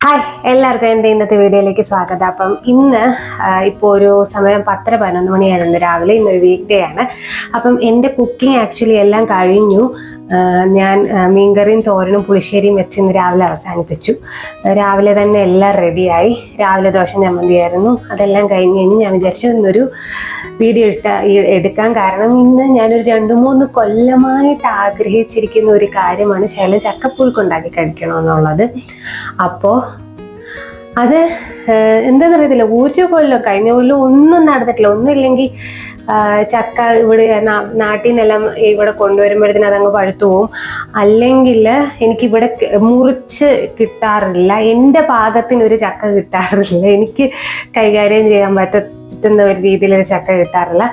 Hi എല്ലാവർക്കും എൻ്റെ ഇന്നത്തെ വീഡിയോയിലേക്ക് സ്വാഗതം. അപ്പം ഇന്ന് ഇപ്പോൾ ഒരു സമയം 10-11 മണിയായിരുന്നു രാവിലെ. ഇന്നൊരു വീക്ക് ഡേ ആണ്. അപ്പം എൻ്റെ കുക്കിംഗ് ആക്ച്വലി എല്ലാം കഴിഞ്ഞു. ഞാൻ മീൻകറിയും തോരനും പുളിശ്ശേരിയും വെച്ച് ഇന്ന് രാവിലെ അവസാനിപ്പിച്ചു. രാവിലെ തന്നെ എല്ലാം റെഡിയായി. രാവിലെ ദോശ ചമ്മന്തിയായിരുന്നു. അതെല്ലാം കഴിഞ്ഞ് ഞാൻ വിചാരിച്ചു ഇന്നൊരു വീഡിയോ എടുക്കാൻ. കാരണം ഇന്ന് ഞാനൊരു 2-3 കൊല്ലമായിട്ട് ആഗ്രഹിച്ചിരിക്കുന്ന ഒരു കാര്യമാണ് ചക്കപ്പുഴുക്ക് ഉണ്ടാക്കി കഴിക്കണമെന്നുള്ളത്. അപ്പോൾ അത് എന്താണെന്നറിയത്തില്ല, ഒരു കൊല്ലം കഴിഞ്ഞ കൊല്ലം ഒന്നും നടന്നിട്ടില്ല. ഒന്നുമില്ലെങ്കിൽ ചക്ക ഇവിടെ നാട്ടിൽ നിന്നെല്ലാം ഇവിടെ കൊണ്ടുവരുമ്പോഴത്തേന് അതങ്ങ് പഴുത്തു പോവും. അല്ലെങ്കിൽ എനിക്കിവിടെ മുറിച്ച് കിട്ടാറില്ല, എൻ്റെ പാകത്തിനൊരു ചക്ക കിട്ടാറില്ല, എനിക്ക് കൈകാര്യം ചെയ്യാൻ പറ്റുന്ന ഒരു രീതിയിലൊരു ചക്ക കിട്ടാറില്ല.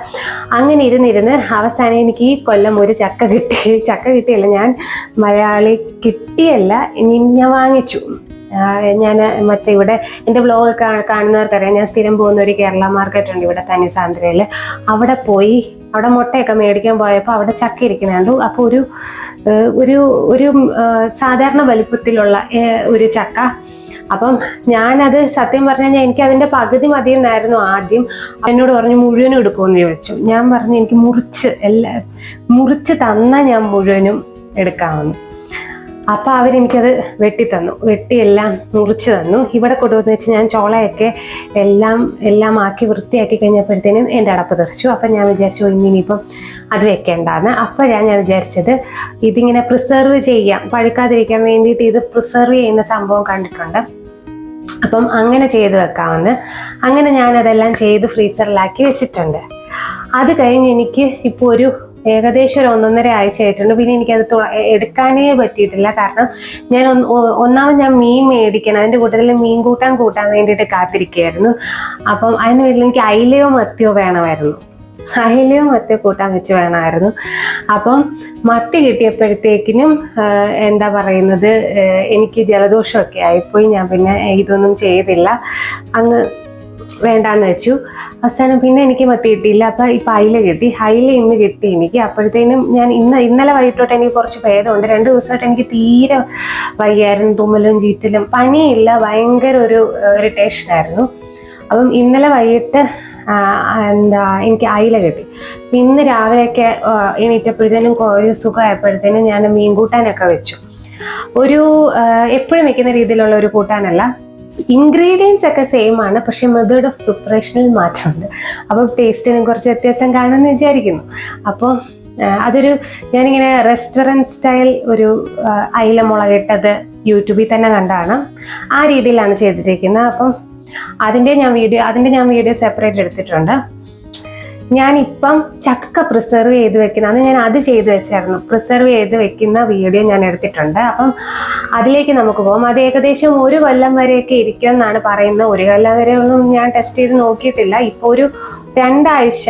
അങ്ങനെ ഇരുന്നിരുന്ന് അവസാനം എനിക്ക് ഈ കൊല്ലം ഒരു ചക്ക കിട്ടിയല്ല, ഞാൻ മലയാളി കിട്ടിയല്ല, ഞാൻ വാങ്ങിച്ചു. ഞാൻ മറ്റേ ഇവിടെ എൻ്റെ വ്ലോഗ് കാണുന്നവർക്കറിയാം, ഞാൻ സ്ഥിരം പോകുന്ന ഒരു കേരള മാർക്കറ്റ് ഉണ്ട് ഇവിടെ തനിസാന്ദ്രയിൽ. അവിടെ പോയി അവിടെ മുട്ടയൊക്കെ മേടിക്കാൻ പോയപ്പോൾ അവിടെ ചക്ക ഇരിക്കുന്നുണ്ട്. അപ്പോൾ ഒരു സാധാരണ വലിപ്പത്തിലുള്ള ഒരു ചക്ക. അപ്പം ഞാനത് സത്യം പറഞ്ഞു കഴിഞ്ഞാൽ എനിക്ക് അതിൻ്റെ പകുതി മതിയെന്നായിരുന്നു ആദ്യം. എന്നോട് പറഞ്ഞു മുഴുവനും എടുക്കുമെന്ന് ചോദിച്ചു. ഞാൻ പറഞ്ഞു എനിക്ക് മുറിച്ച് തന്നാൽ ഞാൻ മുഴുവനും എടുക്കാമെന്ന്. അപ്പം അവരെനിക്കത് വെട്ടിയെല്ലാം മുറിച്ച് തന്നു. ഇവിടെ കൊണ്ടുവന്ന് വെച്ച് ഞാൻ ചോളയൊക്കെ എല്ലാം ആക്കി വൃത്തിയാക്കി കഴിഞ്ഞപ്പോഴത്തേനും എൻ്റെ അടപ്പ് തെറിച്ചു. അപ്പം ഞാൻ വിചാരിച്ചു ഇനിയിപ്പം അത് വെക്കേണ്ടാന്ന്. അപ്പോഴാണ് ഞാൻ വിചാരിച്ചത് ഇതിങ്ങനെ പ്രിസർവ് ചെയ്യാം, പഴുക്കാതിരിക്കാൻ വേണ്ടിയിട്ട് ഇത് പ്രിസർവ് ചെയ്യുന്ന സംഭവം കണ്ടിട്ടുണ്ട്. അപ്പം അങ്ങനെ ചെയ്ത് വെക്കാമെന്ന്. അങ്ങനെ ഞാനതെല്ലാം ചെയ്ത് ഫ്രീസറിലാക്കി വെച്ചിട്ടുണ്ട്. അത് കഴിഞ്ഞ് എനിക്ക് ഇപ്പോൾ ഏകദേശം ഒരു 1.5 ആഴ്ച ആയിട്ടുണ്ട്. പിന്നെ എനിക്കത് എടുക്കാനേ പറ്റിയിട്ടില്ല. കാരണം ഒന്നാമത് ഞാൻ മീൻ മേടിക്കണം, അതിൻ്റെ കൂട്ടത്തിൽ മീൻ കൂട്ടാൻ വേണ്ടിയിട്ട് കാത്തിരിക്കുകയായിരുന്നു. അപ്പം അതിന് വേണ്ടി എനിക്ക് അയിലയോ മത്തിയോ കൂട്ടാൻ വെച്ച് വേണമായിരുന്നു. അപ്പം മത്തി കിട്ടിയപ്പോഴത്തേക്കിനും എന്താ പറയുന്നത്, എനിക്ക് ജലദോഷമൊക്കെ ആയിപ്പോയി. ഞാൻ പിന്നെ ഇതൊന്നും ചെയ്തില്ല, അങ്ങ് വേണ്ടാന്ന് വെച്ചു. അവസാനം പിന്നെ എനിക്ക് മത്തി കിട്ടിയില്ല. അപ്പം ഇപ്പം അയില ഇന്ന് കിട്ടി എനിക്ക്. അപ്പോഴത്തേനും ഞാൻ ഇന്നലെ വൈകിട്ടോട്ട് എനിക്ക് കുറച്ച് ഭേദമുണ്ട്. 2 ദിവസമായിട്ട് എനിക്ക് തീരെ വയ്യായിരുന്നു, തുമ്മലും ചീറ്റലും. പനിയില്ല, ഭയങ്കര ഒരു ഇറിറ്റേഷനായിരുന്നു. അപ്പം ഇന്നലെ വൈകിട്ട് എനിക്ക് അയില കിട്ടി. ഇന്ന് രാവിലെയൊക്കെ എണീറ്റപ്പോഴത്തേനും ഒരു സുഖമായപ്പോഴത്തേനും ഞാൻ മീൻ കൂട്ടാനൊക്കെ വെച്ചു. എപ്പോഴും വെക്കുന്ന രീതിയിലുള്ള ഒരു കൂട്ടാനല്ല. ഇൻഗ്രീഡിയൻസ് ഒക്കെ സെയിം ആണ്, പക്ഷെ മെത്തേഡ് ഓഫ് പ്രിപ്പറേഷനിൽ മാറ്റമുണ്ട്. അപ്പം ടേസ്റ്റിനും കുറച്ച് വ്യത്യാസം കാണുമെന്ന് വിചാരിക്കുന്നു. അപ്പോൾ ഞാനിങ്ങനെ റെസ്റ്റോറൻറ്റ് സ്റ്റൈൽ ഒരു അയില മുളകിട്ടത് യൂട്യൂബിൽ തന്നെ കണ്ടാണ്. ആ രീതിയിലാണ് ചെയ്തിരിക്കുന്നത്. അപ്പം അതിൻ്റെ ഞാൻ വീഡിയോ സെപ്പറേറ്റ് എടുത്തിട്ടുണ്ട്. ഞാനിപ്പം ചക്ക പ്രിസർവ് ചെയ്ത് വെക്കുന്ന ഞാൻ അത് ചെയ്ത് വെച്ചായിരുന്നു. പ്രിസർവ് ചെയ്ത് വെക്കുന്ന വീഡിയോ ഞാൻ എടുത്തിട്ടുണ്ട്. അപ്പം അതിലേക്ക് നമുക്ക് പോകാം. അത് ഏകദേശം 1 കൊല്ലം വരെയൊക്കെ ഇരിക്കും എന്നാണ് പറയുന്നത്. 1 കൊല്ലം വരെ ഒന്നും ഞാൻ ടെസ്റ്റ് ചെയ്ത് നോക്കിയിട്ടില്ല. ഇപ്പോൾ ഒരു 2 ആഴ്ച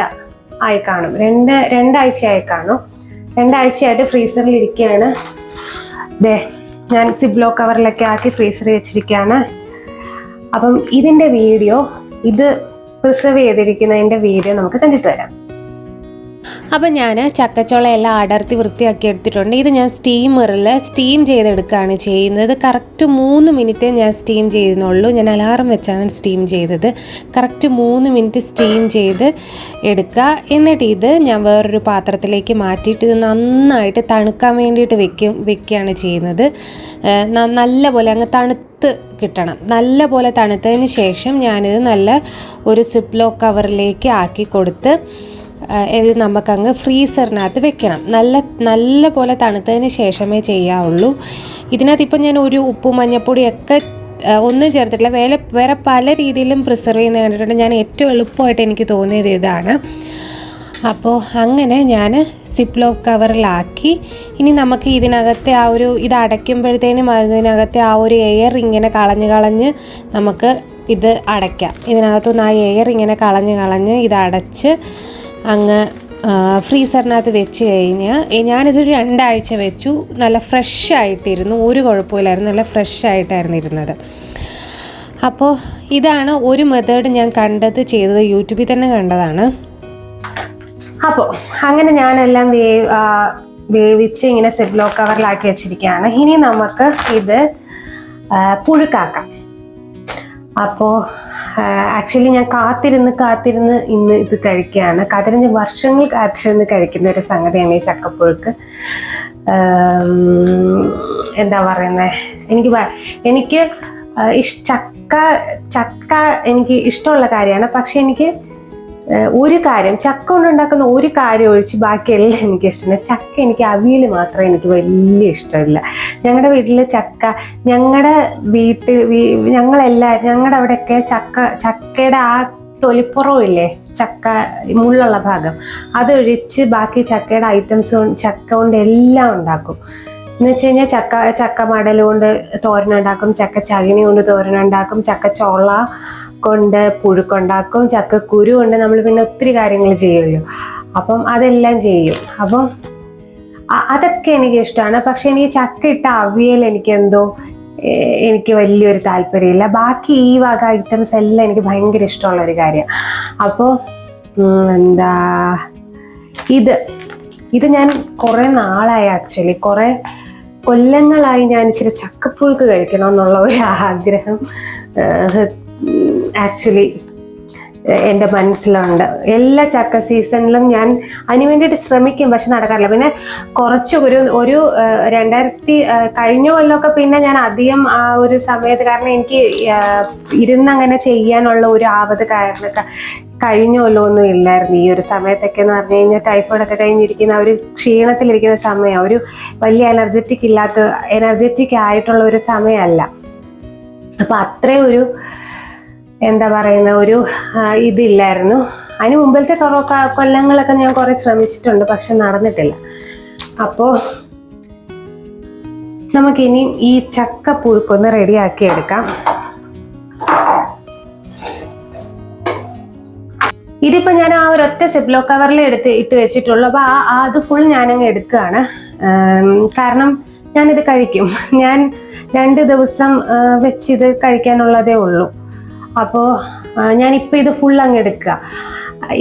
ആയി കാണും. 2 ആഴ്ചയായി കാണും. 2 ആഴ്ചയായിട്ട് ഫ്രീസറിൽ ഇരിക്കുകയാണ്. ഞാൻ സിബ്ലോ കവറിലൊക്കെ ആക്കി ഫ്രീസറിൽ വെച്ചിരിക്കുകയാണ്. അപ്പം ഇതിൻ്റെ വീഡിയോ പ്രിസർവ് ചെയ്തിരിക്കുന്നതിൻ്റെ വീഡിയോ നമുക്ക് കണ്ടിട്ട് വരാം. അപ്പം ഞാൻ ചക്കച്ചോളയെല്ലാം അടർത്തി വൃത്തിയാക്കി എടുത്തിട്ടുണ്ട്. ഇത് ഞാൻ സ്റ്റീമറിൽ സ്റ്റീം ചെയ്തെടുക്കുകയാണ് ചെയ്യുന്നത്. കറക്റ്റ് 3 മിനിറ്റ് ഞാൻ സ്റ്റീം ചെയ്യുന്നുള്ളൂ. ഞാൻ അലാറം വെച്ചാണ് സ്റ്റീം ചെയ്തത്. കറക്റ്റ് 3 മിനിറ്റ് സ്റ്റീം ചെയ്ത് എടുക്കുക. എന്നിട്ട് ഇത് ഞാൻ വേറൊരു പാത്രത്തിലേക്ക് മാറ്റിയിട്ട് ഇത് നന്നായിട്ട് തണുക്കാൻ വേണ്ടിയിട്ട് വെക്കുകയാണ് ചെയ്യുന്നത്. നല്ലപോലെ അങ്ങ് തണുത്ത് കിട്ടണം. നല്ലപോലെ തണുത്തതിന് ശേഷം ഞാനിത് നല്ല ഒരു സിപ്ലോ കവറിലേക്ക് ആക്കി കൊടുത്ത് ഇത് നമുക്കങ്ങ് ഫ്രീസറിനകത്ത് വെക്കണം. നല്ല പോലെ തണുത്തതിന് ശേഷമേ ചെയ്യാവുള്ളൂ. ഇതിനകത്ത് ഇപ്പം ഞാൻ ഒരു ഉപ്പും മഞ്ഞപ്പൊടിയൊക്കെ ഒന്നും ചേർത്തിട്ടില്ല. വേറെ പല രീതിയിലും പ്രിസർവ് ചെയ്യുന്നത് കണ്ടിട്ടുണ്ട്. ഞാൻ ഏറ്റവും എളുപ്പമായിട്ട് എനിക്ക് തോന്നിയത് ഇതാണ്. അപ്പോൾ അങ്ങനെ ഞാൻ സിപ്ലോ കവറിലാക്കി. ഇനി നമുക്ക് ഇതിനകത്തെ ഇത് അടയ്ക്കുമ്പോഴത്തേനും അതിനകത്തെ എയർ ഇങ്ങനെ കളഞ്ഞ് നമുക്ക് ഇത് അടയ്ക്കാം. ഇതിനകത്തുനിന്ന് എയർ ഇങ്ങനെ കളഞ്ഞ് ഇത് അടച്ച് അങ്ങ് ഫ്രീസറിനകത്ത് വെച്ച് കഴിഞ്ഞാൽ ഞാനിതൊരു 2 ആഴ്ച വെച്ചു. നല്ല ഫ്രഷ് ആയിട്ടിരുന്നു, ഒരു കുഴപ്പമില്ലായിരുന്നു, നല്ല ഫ്രഷ് ആയിട്ടായിരുന്നു ഇരുന്നത്. അപ്പോൾ ഇതാണ് ഒരു മെത്തേഡ് ഞാൻ ചെയ്തത് യൂട്യൂബിൽ തന്നെ കണ്ടതാണ്. അപ്പോൾ അങ്ങനെ ഞാനെല്ലാം വേവിച്ച് ഇങ്ങനെ സിബ്ലോ കവറിലാക്കി വെച്ചിരിക്കുകയാണ്. ഇനി നമുക്ക് ഇത് പുഴുക്കാക്കാം. അപ്പോൾ ആക്ച്വലി ഞാൻ കാത്തിരുന്ന് ഇന്ന് ഇത് കഴിക്കുകയാണ്. 15 വർഷങ്ങൾ കാത്തിരുന്ന് കഴിക്കുന്ന ഒരു സംഗതിയാണ് ഈ ചക്കപ്പുഴുക്ക്. എന്താ പറയുന്നത്, എനിക്ക് ചക്ക എനിക്ക് ഇഷ്ടമുള്ള കാര്യമാണ്. പക്ഷെ എനിക്ക് ഒരു കാര്യം, ചക്ക കൊണ്ടുണ്ടാക്കുന്ന ഒരു കാര്യം ഒഴിച്ച് ബാക്കിയെല്ലാം എനിക്ക് ഇഷ്ടമാണ്. ചക്ക എനിക്ക് അവിയൽ മാത്രമേ എനിക്ക് വലിയ ഇഷ്ടമില്ല. ഞങ്ങളുടെ വീട്ടിൽ ചക്ക, ഞങ്ങളുടെ അവിടെയൊക്കെ ചക്കയുടെ ആ തൊലിപ്പുറവും ഇല്ലേ, ചക്ക മുള്ളുള്ള ഭാഗം, അതൊഴിച്ച് ബാക്കി ചക്കയുടെ ഐറ്റംസ് ചക്ക കൊണ്ട് എല്ലാം ഉണ്ടാക്കും. എന്ന് വെച്ച് കഴിഞ്ഞാൽ ചക്ക മടൽ കൊണ്ട് തോരനുണ്ടാക്കും, ചക്ക ചകിണി കൊണ്ട് തോരനുണ്ടാക്കും, ചക്ക ചോള കൊണ്ട് പുഴുക്കുണ്ടാക്കും, ചക്കക്കുരു കൊണ്ട് നമ്മൾ പിന്നെ ഒത്തിരി കാര്യങ്ങൾ ചെയ്യുമല്ലോ. അപ്പം അതെല്ലാം ചെയ്യും. അപ്പം അതൊക്കെ എനിക്ക് ഇഷ്ടമാണ്. പക്ഷെ എനിക്ക് ചക്ക ഇട്ട അവിയൽ എനിക്ക് വലിയൊരു താല്പര്യമില്ല. ബാക്കി ഈ വക ഐറ്റംസ് എല്ലാം എനിക്ക് ഭയങ്കര ഇഷ്ടമുള്ളൊരു കാര്യമാണ്. അപ്പോൾ ഇത് ഞാൻ കുറേ നാളായി, ആക്ച്വലി കുറേ കൊല്ലങ്ങളായി ഞാൻ ഇച്ചിരി ചക്കപ്പുഴുക്ക് കഴിക്കണം എന്നുള്ള ഒരു ആഗ്രഹം ആക്ച്വലി എൻ്റെ മനസ്സിലുണ്ട്. എല്ലാ ചക്ക സീസണിലും ഞാൻ അതിന് വേണ്ടിയിട്ട് ശ്രമിക്കും, പക്ഷെ നടക്കാറില്ല. പിന്നെ കുറച്ച് ഒരു 2000 കഴിഞ്ഞ കൊല്ലമൊക്കെ പിന്നെ ഞാൻ അധികം ആ ഒരു സമയത്ത്, കാരണം എനിക്ക് ഇരുന്നങ്ങനെ ചെയ്യാനുള്ള ഒരു ആവത് കഴിഞ്ഞ കൊല്ലമൊന്നും ഇല്ലായിരുന്നു. ഈ ഒരു സമയത്തൊക്കെ എന്ന് പറഞ്ഞു കഴിഞ്ഞാൽ ടൈഫോയിഡൊക്കെ കഴിഞ്ഞിരിക്കുന്ന ഒരു ക്ഷീണത്തിലിരിക്കുന്ന സമയം, ഒരു വലിയ എനർജറ്റിക് ആയിട്ടുള്ള ഒരു സമയമല്ല. അപ്പൊ അത്രയും ഒരു എന്താ പറയുന്ന ഒരു ഇതില്ലായിരുന്നു. അതിന് മുമ്പിലത്തെ കൊല്ലങ്ങളൊക്കെ ഞാൻ കുറെ ശ്രമിച്ചിട്ടുണ്ട്, പക്ഷെ നടന്നിട്ടില്ല. അപ്പോൾ നമുക്കിനി ഈ ചക്കപ്പുഴുക്കൊന്ന് റെഡിയാക്കി എടുക്കാം. ഇതിപ്പോൾ ഞാൻ ആ ഒരൊറ്റ സിപ്ലോ കവറിൽ ഇട്ട് വെച്ചിട്ടുള്ളൂ. അപ്പോൾ അത് ഫുൾ ഞാനങ്ങ് എടുക്കുകയാണ്. കാരണം ഞാനിത് കഴിക്കും. ഞാൻ 2 ദിവസം വെച്ചിത് കഴിക്കാനുള്ളതേ ഉള്ളൂ. അപ്പോൾ ഞാനിപ്പോൾ ഇത് ഫുൾ അങ്ങ് എടുക്കുക.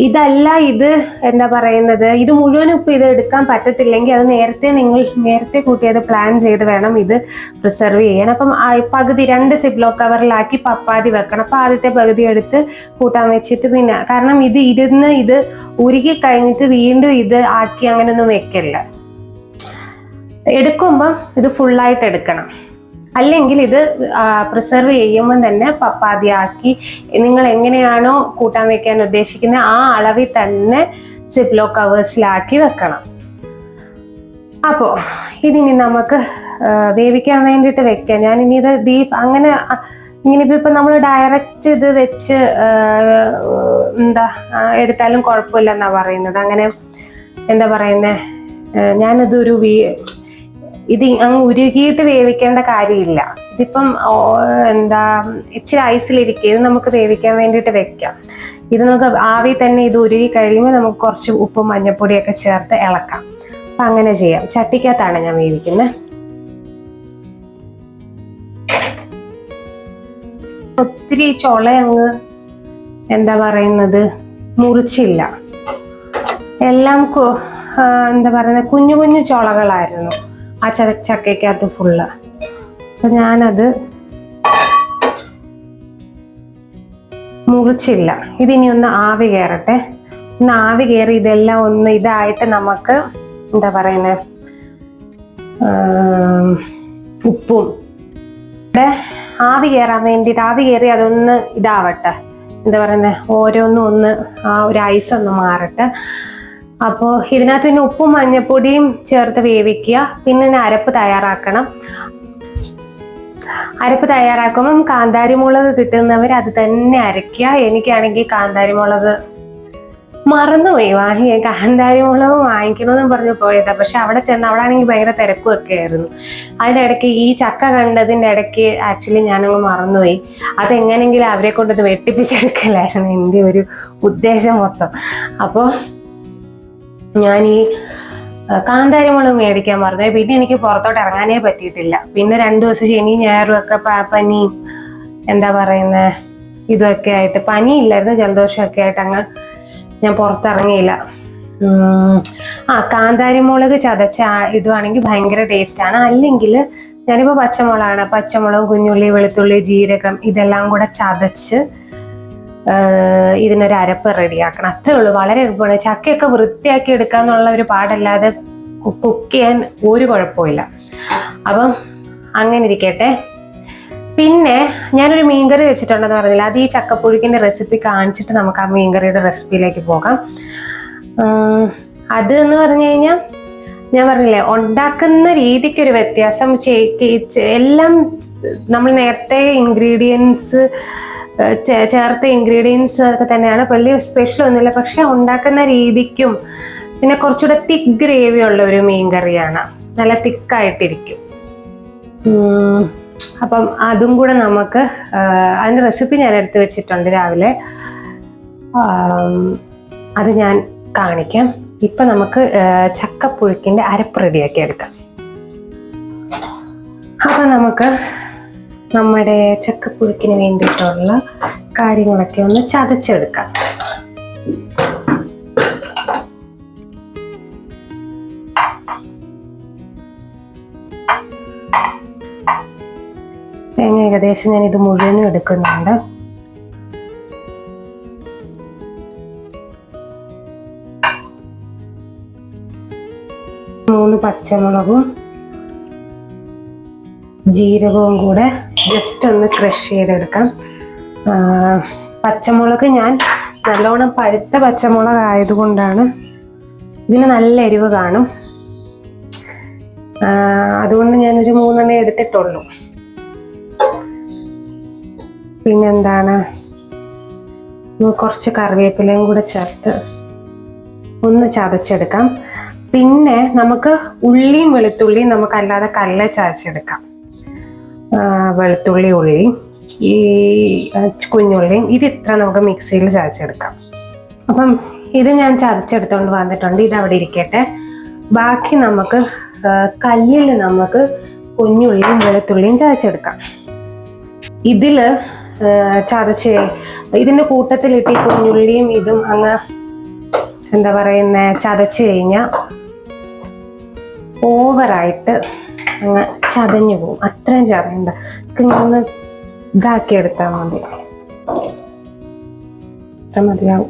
ഇതല്ല, ഇത് എന്താ പറയുന്നത്, ഇത് മുഴുവനും ഇപ്പം ഇത് എടുക്കാൻ പറ്റത്തില്ലെങ്കിൽ അത് നേരത്തെ കൂട്ടിയത് പ്ലാൻ ചെയ്ത് വേണം ഇത് പ്രിസർവ് ചെയ്യാൻ. അപ്പം പകുതി 2 സിപ്ലോ കവറിലാക്കി പപ്പാതി വെക്കണം. അപ്പം ആദ്യത്തെ പകുതി എടുത്ത് കൂട്ടാൻ വെച്ചിട്ട്, പിന്നെ കാരണം ഇത് ഉരുകി കഴിഞ്ഞിട്ട് വീണ്ടും ഇത് ആക്കി അങ്ങനെയൊന്നും വെക്കല്ല. എടുക്കുമ്പം ഇത് ഫുള്ളായിട്ട് എടുക്കണം. അല്ലെങ്കിൽ ഇത് പ്രിസർവ് ചെയ്യുമ്പോൾ തന്നെ പപ്പാതി ആക്കി നിങ്ങൾ എങ്ങനെയാണോ കൂട്ടാൻ വെക്കാൻ ഉദ്ദേശിക്കുന്നത് ആ അളവിൽ തന്നെ സിപ്ലോ കവേഴ്സിലാക്കി വെക്കണം. അപ്പോൾ ഇതിനി നമുക്ക് വേവിക്കാൻ വേണ്ടിയിട്ട് വെക്കാം. ഞാനിനി ഇത് ബീഫ് അങ്ങനെ ഇപ്പൊ നമ്മൾ ഡയറക്റ്റ് ഇത് വെച്ച് എടുത്താലും കുഴപ്പമില്ലെന്നാ പറയുന്നത്. അങ്ങനെ എന്താ പറയുന്നത്, ഞാനതൊരു ഇത് അങ്ങ് ഉരുകിയിട്ട് വേവിക്കേണ്ട കാര്യമില്ല. ഇതിപ്പം ഇച്ചിരി ഐസിലിരിക്കുക. ഇത് നമുക്ക് വേവിക്കാൻ വേണ്ടിയിട്ട് വെക്കാം. ഇത് നമുക്ക് ആവി തന്നെ ഇത് ഉരുകി കഴിയുമ്പോൾ നമുക്ക് കുറച്ച് ഉപ്പും മഞ്ഞപ്പൊടിയൊക്കെ ചേർത്ത് ഇളക്കാം. അപ്പം അങ്ങനെ ചെയ്യാം. ചട്ടിക്കകത്താണ് ഞാൻ വേവിക്കുന്നത്. ഒത്തിരി ചുള അങ്ങ് എന്താ പറയുന്നത് മുറിച്ചില്ല. എല്ലാം എന്താ പറയുന്നത് കുഞ്ഞു കുഞ്ഞു ചുളകളായിരുന്നു ആ ചക്കയ്ക്കകത്ത് ഫുള്ള്. അപ്പൊ ഞാനത് മുറിച്ചില്ല. ഇതിനി ഒന്ന് ആവി കയറട്ടെ. ഒന്ന് ആവി കയറി ഇതെല്ലാം ഒന്ന് ഇതായിട്ട് നമുക്ക് എന്താ പറയുന്നത് ഉപ്പും ഇവിടെ ആവി കയറാൻ വേണ്ടിയിട്ട് ആവി കയറി അതൊന്ന് ഇതാവട്ടെ. എന്താ പറയുന്നത് ഓരോന്നും ഒന്ന് ആ ഒരു ഐസ് ഒന്ന് മാറട്ടെ. അപ്പോൾ ഇതിനകത്ത് പിന്നെ ഉപ്പും മഞ്ഞപ്പൊടിയും ചേർത്ത് വേവിക്കുക. പിന്നെ അരപ്പ് തയ്യാറാക്കണം. അരപ്പ് തയ്യാറാക്കുമ്പം കാന്താരിമുളക് കിട്ടുന്നവർ അത് തന്നെ അരയ്ക്കുക. എനിക്കാണെങ്കിൽ കാന്താരിമുളക് മറന്നുപോയി കാന്താരിമുളക് വാങ്ങിക്കണമെന്നും പറഞ്ഞു പോയതാ. പക്ഷെ അവിടെ ആണെങ്കിൽ ഭയങ്കര തിരക്കുമൊക്കെ ആയിരുന്നു. അതിനിടയ്ക്ക് ഈ ചക്ക കണ്ടതിൻ്റെ ഇടയ്ക്ക് ആക്ച്വലി ഞാനങ്ങ് മറന്നുപോയി. അതെങ്ങനെയെങ്കിലും അവരെ കൊണ്ടൊന്ന് വെട്ടിപ്പിച്ചെടുക്കലായിരുന്നു എൻ്റെ ഒരു ഉദ്ദേശം മൊത്തം. അപ്പോൾ ഞാൻ ഈ കാന്താരിമുളക് മേടിക്കാൻ പറഞ്ഞു. പിന്നെ എനിക്ക് പുറത്തോട്ട് ഇറങ്ങാനേ പറ്റിയിട്ടില്ല. പിന്നെ 2 ദിവസം ശനി ഞായറും ഒക്കെ പനിയും എന്താ പറയുന്നത് ഇതൊക്കെ ആയിട്ട്, പനിയില്ലായിരുന്നു ജലദോഷമൊക്കെ ആയിട്ട് അങ്ങ് ഞാൻ പുറത്തിറങ്ങിയില്ല. കാന്താരിമുളക് ചതച്ച ഇടുവാണെങ്കിൽ ഭയങ്കര ടേസ്റ്റാണ്. അല്ലെങ്കിൽ ഞാനിപ്പോൾ പച്ചമുളകാണ്, പച്ചമുളക്, കുഞ്ഞുള്ളി, വെളുത്തുള്ളി, ജീരകം ഇതെല്ലാം കൂടെ ചതച്ച് ഇതിനൊരു അരപ്പ് റെഡിയാക്കണം. അത്രേ ഉള്ളൂ, വളരെ എളുപ്പമാണ്. ചക്കയൊക്കെ വൃത്തിയാക്കി എടുക്കാന്നുള്ള ഒരു പാടല്ലാതെ കുക്ക് ചെയ്യാൻ ഒരു കുഴപ്പമില്ല. അപ്പം അങ്ങനെ ഇരിക്കട്ടെ. പിന്നെ ഞാനൊരു മീൻകറി വെച്ചിട്ടുണ്ടെന്ന് പറഞ്ഞില്ല, അത് ഈ ചക്കപ്പുഴുക്കിന്റെ റെസിപ്പി കാണിച്ചിട്ട് നമുക്ക് ആ മീൻകറിയുടെ റെസിപ്പിയിലേക്ക് പോകാം. അത് എന്ന് പറഞ്ഞു കഴിഞ്ഞാൽ ഞാൻ പറഞ്ഞില്ലേ, ഉണ്ടാക്കുന്ന രീതിക്കൊരു വ്യത്യാസം. എല്ലാം നമ്മൾ നേരത്തെ ഇൻഗ്രീഡിയൻസ് ചേർത്ത ഇൻഗ്രീഡിയൻസ് ഒക്കെ തന്നെയാണ്, വലിയ സ്പെഷ്യൽ ഒന്നുമില്ല. പക്ഷെ ഉണ്ടാക്കുന്ന രീതിക്കും പിന്നെ കുറച്ചുകൂടെ തിക്ക് ഗ്രേവി ഉള്ള ഒരു മീൻ കറിയാണ്, നല്ല തിക്കായിട്ടിരിക്കും. അപ്പം അതും കൂടെ നമുക്ക് അതിൻ്റെ റെസിപ്പി ഞാൻ എടുത്തു വെച്ചിട്ടുണ്ട് രാവിലെ, അത് ഞാൻ കാണിക്കാം. ഇപ്പൊ നമുക്ക് ചക്കപ്പുഴുക്കിന്റെ അരപ്പ് റെഡിയാക്കി എടുക്കാം. അപ്പൊ നമുക്ക് നമ്മുടെ ചക്കപ്പുഴുക്കിന് വേണ്ടിയിട്ടുള്ള കാര്യങ്ങളൊക്കെ ഒന്ന് ചതച്ചെടുക്കാം. തേങ്ങ ഏകദേശം ഞാൻ ഇത് മുഴുവനും എടുക്കുന്നുണ്ട്. മൂന്ന് പച്ചമുളകും ജീരകവും കൂടെ ജസ്റ്റ് ഒന്ന് ക്രഷ് ചെയ്തെടുക്കാം. പച്ചമുളക് ഞാൻ നല്ലോണം പഴുത്ത പച്ചമുളക് ആയതുകൊണ്ടാണ് ഇതിന് നല്ല എരിവ് കാണും, അതുകൊണ്ട് ഞാനൊരു 3 എടുത്തിട്ടുള്ളൂ. പിന്നെന്താണ്, കുറച്ച് കറിവേപ്പിലയും കൂടെ ചേർത്ത് ഒന്ന് ചതച്ചെടുക്കാം. പിന്നെ നമുക്ക് ഉള്ളിയും വെളുത്തുള്ളിയും നമുക്ക് അല്ലാതെ കല്ല ചതച്ചെടുക്കാം. വെളുത്തുള്ളി, ഉള്ളി, ഈ കുഞ്ഞുള്ളിയും ഇത് ഇത്ര നമുക്ക് മിക്സിയിൽ ചതച്ചെടുക്കാം. അപ്പം ഇത് ഞാൻ ചതച്ചെടുത്തോണ്ട് വന്നിട്ടുണ്ട്, ഇത് അവിടെ ഇരിക്കട്ടെ. ബാക്കി നമുക്ക് കല്ലിൽ നമുക്ക് കുഞ്ഞുള്ളിയും വെളുത്തുള്ളിയും ചതച്ചെടുക്കാം. ഇതില് ചതച്ച് ഇതിന്റെ കൂട്ടത്തിലിട്ട് ഈ കുഞ്ഞുള്ളിയും ഇതും അങ്ങ് എന്താ പറയുന്ന ചതച്ച് കഴിഞ്ഞാൽ ഓവറായിട്ട് അങ്ങ് ചതഞ്ഞു പോകും. അത്രയും ചതയണ്ട, ഒന്ന് ഇതാക്കിയെടുത്താൽ മതി, മതിയാവും.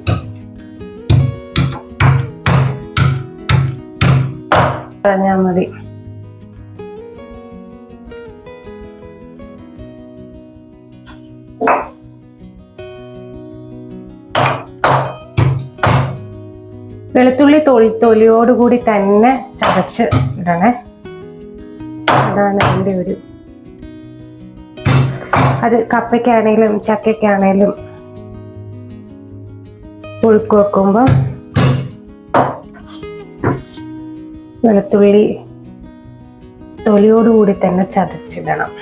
പറഞ്ഞാൽ മതി. വെളുത്തുള്ളി തൊലിയോടുകൂടി തന്നെ ചതച്ച് ഇടണേ, അതാണ് അതിൻ്റെ ഒരു. അത് കപ്പയ്ക്കാണേലും ചക്കയ്ക്കാണേലും പുഴുക്ക് വെക്കുമ്പോൾ വെളുത്തുള്ളി തൊലിയോടുകൂടി തന്നെ ചതച്ചിടണം.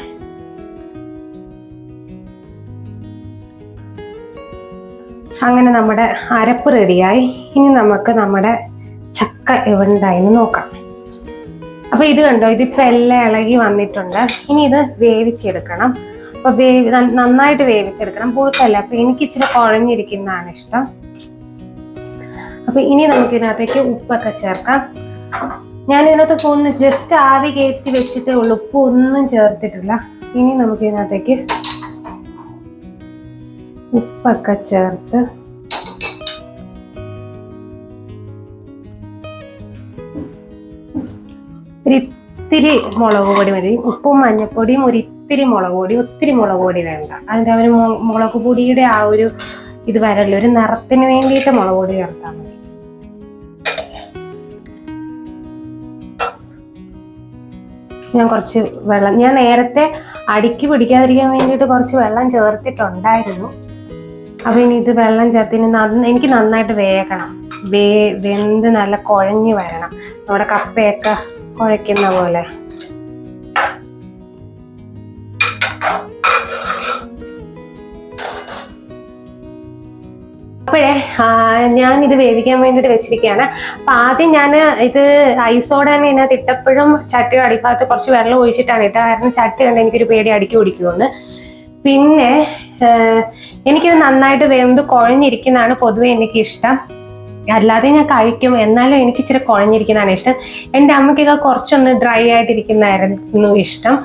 അങ്ങനെ നമ്മുടെ അരപ്പ് റെഡിയായി. ഇനി നമുക്ക് നമ്മുടെ ചക്ക എവിടെയായെന്ന് നോക്കാം. അപ്പൊ ഇത് കണ്ടോ, ഇതിപ്പോ എല്ലാം ഇളകി വന്നിട്ടുണ്ട്. ഇനി ഇത് വേവിച്ചെടുക്കണം. അപ്പൊ നന്നായിട്ട് വേവിച്ചെടുക്കണം, പുഴുക്കല്ല. അപ്പൊ എനിക്ക് ഇച്ചിരി കുഴഞ്ഞിരിക്കുന്നതാണ് ഇഷ്ടം. അപ്പൊ ഇനി നമുക്ക് ഇതിനകത്തേക്ക് ഉപ്പൊക്കെ ചേർക്കാം. ഞാൻ ഇതിനകത്ത് ഒന്ന് ജസ്റ്റ് ആവി കയറ്റി വെച്ചിട്ടേ ഉള്ളൂ, ഉപ്പ് ഒന്നും ചേർത്തിട്ടില്ല. ഇനി നമുക്ക് ഇതിനകത്തേക്ക് ഉപ്പൊക്കെ ചേർത്ത് ഒരിത്തിരി മുളക് പൊടി മതി. ഉപ്പും മഞ്ഞപ്പൊടിയും ഒരിത്തിരി മുളക് പൊടി, ഒത്തിരി മുളക് പൊടി വേണ്ട. അതിൻ്റെ ഒരു മുളക് പൊടിയുടെ ആ ഒരു ഇത് വരല്ലോ, ഒരു നിറത്തിന് വേണ്ടിയിട്ട് മുളക് പൊടി ചേർത്താൽ മതി. ഞാൻ കുറച്ച് വെള്ളം, ഞാൻ നേരത്തെ അടിക്ക് പിടിക്കാതിരിക്കാൻ വേണ്ടിയിട്ട് കുറച്ച് വെള്ളം ചേർത്തിട്ടുണ്ടായിരുന്നു. അപ്പൊ ഇനി ഇത് വെള്ളം ചേർത്തിന് എനിക്ക് നന്നായിട്ട് വേകണം, വെന്ത് നല്ല കുഴഞ്ഞു വരണം, നമ്മുടെ കപ്പയൊക്കെ കുഴയ്ക്കുന്ന പോലെ. അപ്പോഴേ ഞാൻ ഇത് വേവിക്കാൻ വേണ്ടിയിട്ട് വെച്ചിരിക്കുകയാണ്. അപ്പൊ ആദ്യം ഞാൻ ഇത് ഐസോടെ തന്നെ ഇതിനകത്ത് ഇട്ടപ്പോഴും ചട്ടിയുടെ അടിഭാഗത്ത് കുറച്ച് വെള്ളം ഒഴിച്ചിട്ടാണ് ഇട്ടത്. കാരണം ചട്ടി കണ്ട് എനിക്കൊരു പേടി അടിക്കി പിടിക്കുമെന്ന്. പിന്നെ എനിക്കിത് നന്നായിട്ട് വെന്ത് കുഴഞ്ഞിരിക്കുന്നതാണ് പൊതുവെ എനിക്കിഷ്ടം. അല്ലാതെ ഞാൻ കഴിക്കും, എന്നാലും എനിക്ക് ഇച്ചിരി കുഴഞ്ഞിരിക്കുന്നതാണ് ഇഷ്ടം. എൻ്റെ അമ്മയ്ക്കൊക്കെ കുറച്ചൊന്ന് ഡ്രൈ ആയിട്ടിരിക്കുന്നതായിരുന്നു ഇഷ്ടം.